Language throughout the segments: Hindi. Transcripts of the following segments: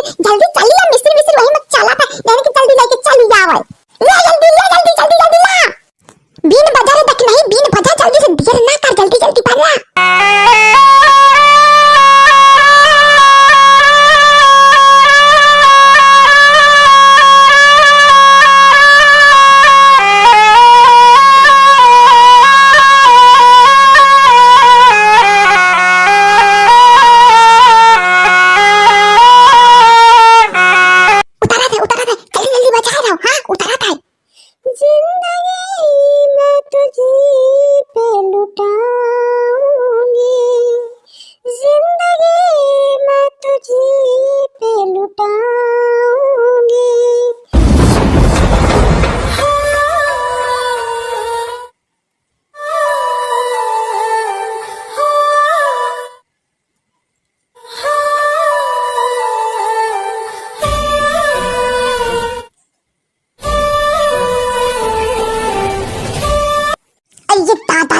जल्दी चलिए मिस्त्री मिस्त्री वही मत चला था लेने के जल्दी लेके चली जाओ ले जल्दी ले जल्दी जल्दी जल्दी ला बीन बजा रे तक नहीं बीन बजा जल्दी से देर ना कर जल्दी जल्दी बजा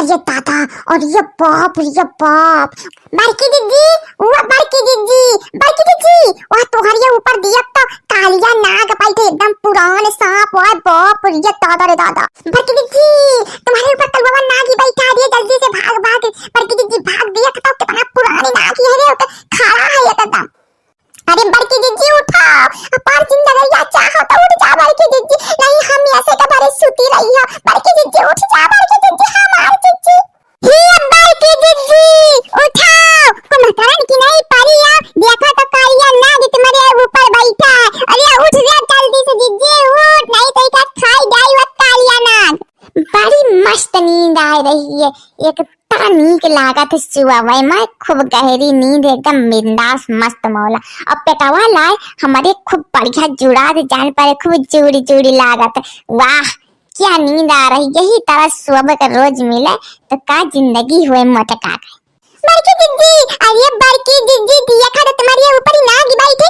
ये दादा और ये बाप बड़की दीदी वह तुम्हारे ऊपर दिया तो कालिया नाग पाई एकदम पुराने सांप और बाप ये दादा रे दादा बड़की दीदी तुम्हारे ऊपर तलवार नाग ही बैठा दिए जल्दी से भाग बड़की दीदी भाग दिया तो कितना पुरानी नाग है रे खड़ा है एकदम अरे बड़की दीदी उठाओ पार जिंदा रहिया चाहो तो उठ जा बड़की दीदी नहीं हम ऐसे का बारे सुती रही है बड़की दीदी उठ जा बड़की दीदी हमार दीदी ये बड़की दीदी उठाओ को मतरन की नहीं परिया देखो तो कालिया नाग तुम्हारे ऊपर बैठा है अरे उठ जा जल्दी से दीदी उठ नहीं तो क्या खाई जाए वो कालिया नाग बड़ी मस्त नींद आ रही है एक नीक लागत सुबह में खूब गहरी नींद एकदम बिंदास मस्त मौला अब पेटवा लाए हमारे खूब बढ़िया जुड़ा दे जान पर खूब जुड़ी जुड़ी लागत वाह क्या नींद आ रही यही तरह सुबह का रोज मिले तो का जिंदगी हुए मोटका बड़की दीदी अरे बड़की दीदी दिया खा तुम्हारे ऊपर ही नाग बैठे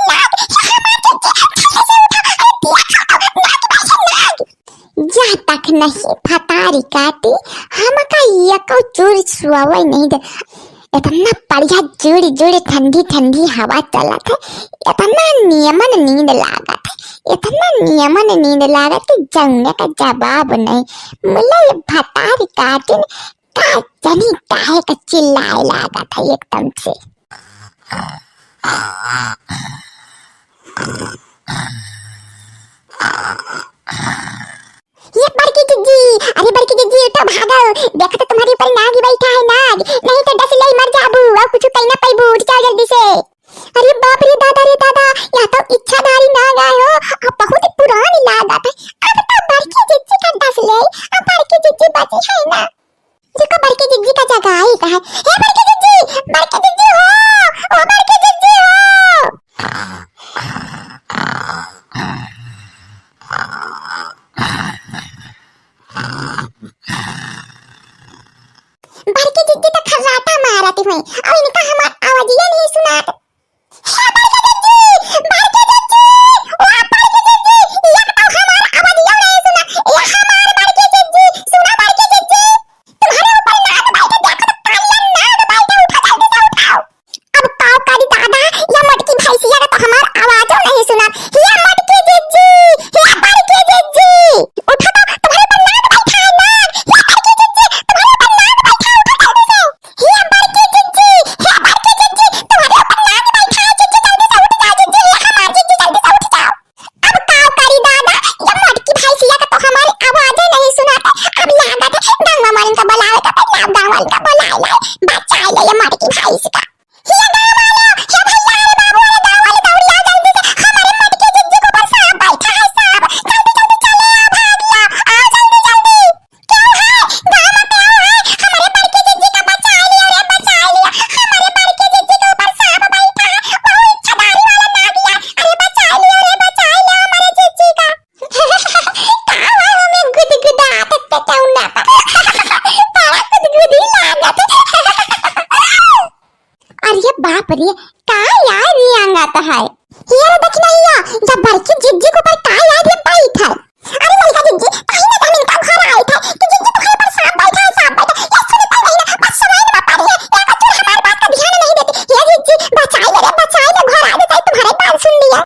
जा तक नहीं फतारी काटी हम का ये को चूर सुआवे नहीं दे इतना बढ़िया जुड़ी जुड़ी ठंडी ठंडी हवा चला था इतना नियमन नींद लागत जंगने का जवाब नहीं मुला ये फतारी काटी का जनी काहे का चिल्लाए लगा था एकदम से ये बड़की दीदी अरे बड़की दीदी तो भागो देखो तो तुम्हारे ऊपर नाग ही बैठा है नाग नहीं तो डस ले मर जाबू और कुछ कहना पाइबू उठ जाओ जल्दी से अरे बाप रे दादा या तो इच्छाधारी नाग आए हो अब बहुत ही पुरानी लागत है अब तो बड़की दीदी का डस ले अब बड़की दीदी बची है ना देखो बड़की दीदी का जगह ही कहा है बड़की दीदी हो ओ बड़की दीदी हो बड़की दीदी तो खर्राटा मारती हुई और इनका हमारा आवाज ही नहीं सुनाता बाप रे का यार ये अंगाता है ये देखना ही जब बड़की जिज्जी को पर का यार ये बैठा अरे लड़का जिज्जी कहीं ना कहीं का घर आया था कि जिज्जी तो पर सांप बैठा ये सुन तो नहीं ना बस समय में बता रही है या तो हमारी बात का ध्यान नहीं देती ये जिज्जी बचाइए रे घर आ जाए तुम्हारे बात सुन लिया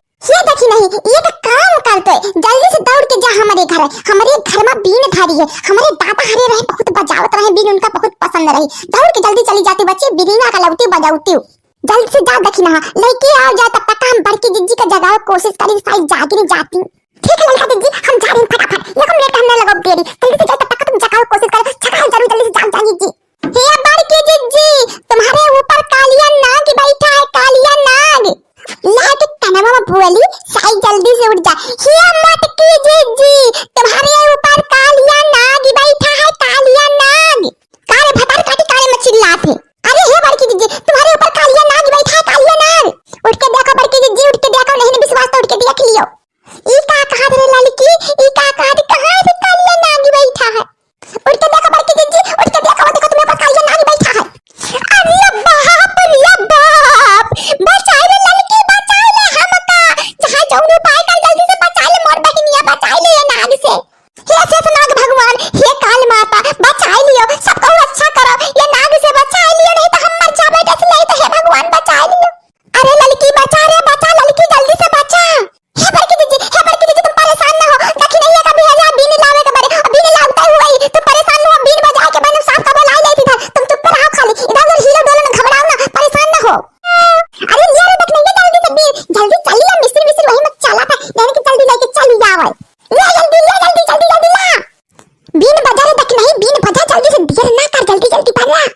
ये तो काम करते जल्दी से दौड़ के जा हमारे घर में बीन धारी है। हमारे दादा हरे रहे बहुत बजावत रहे बीन, उनका बहुत पसंद रही। दौड़ के जल्दी चली जाती बच्चे, बीना का लौटी बजाउती। जल्दी से जा दखिना लेके आओ जा, तब तक हम बड़की जिज्जी का जगाओ कोशिश करी, शायद जागी नहीं जाती। ठीक है लड़का जिज्जी, हम जा रहे हैं फटाफट, ये कम लेट हमने लगा देरी। जल्दी से जा, तब तक तुम जगाओ कोशिश करो, जगाओ जरूर, जल्दी से जाओ जिज्जी। हे बड़की जिज्जी, तुम्हारे ऊपर कालिया नाग बैठा है, कालिया नाग। लाके कनवा में बोली, शायद जल्दी से उठ जा। हे मत की जिज्जी, तुम्हारे ऊपर कालिया नाग बैठा है, कालिया नाग। काले भतार काटी काले में चिल्लाते। अरे हे बड़की जिज्जी, तुम्हारे ऊपर कालिया नाग बैठा है, कालिया नाग। उठ के देखो बड़की जिज्जी, उठ के देखो, नहीं विश्वास तो उठ के देख लियो। ई का कहा रे लड़की, ई का कहा रे, कहां से कालिया नाग बैठा है? उठ के देखो बड़की जिज्जी, उठ के देखो, देखो तुम्हारे ऊपर कालिया नाग बैठा है। अरे बाप रे बाप, बचाए रे लड़की, बचाए ले हमका। जहां जाऊं उपाय कर, जल्दी से बचा ले मोर बहनिया, बचाए ले ये नाग से। हे शेष नाग भगवान, हे काल माता, बचाए लियो, सबको अच्छा करो, ये नाग से बचाए लियो, नहीं तो हम मर जाबे जैसे। नहीं तो हे भगवान बचाए लियो। अरे लड़की बचा रे, बचा लड़की, जल्दी से बचा। हे बड़की जिज्जी, तुम परेशान ना हो, देखी नहीं है कभी है बीन लावे के बारे, बीन लावता हुआ ही तुम परेशान ना हो। बीन बजा के मैंने साफ का बोला ले इधर, तुम चुप रहो खाली, इधर उधर हीलो डोलो ना, घबराओ ना, परेशान ना हो। अरे ये रे देख नहीं, जल्दी से बीन, जल्दी चलिए, मिस्त्री वही मत चला था, यानी कि जल्दी लेके चली जाओ। ले जल्दी, ले जल्दी, जल्दी जल्दी ला। बीन बजा रे, देख नहीं, बीन बजा जल्दी से, देर ना कर, जल्दी जल्दी बजा।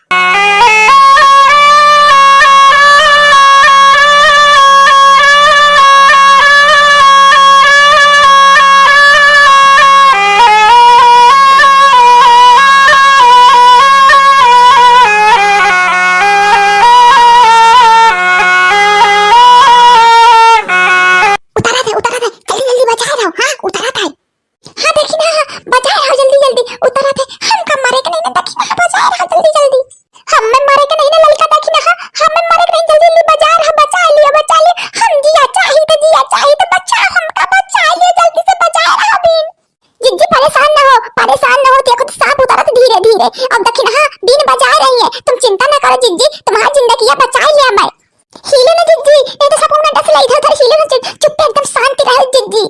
अब देखिए हाँ, बीन बजा रही है, तुम चिंता ना करो जिज्जी, तुम्हारी जिंदगी बचा लिया मैं। हिले ना जिज्जी, नहीं तो सब उन्हें डस ले, इधर उधर हिले ना, चुप एकदम शांति रहो जिज्जी।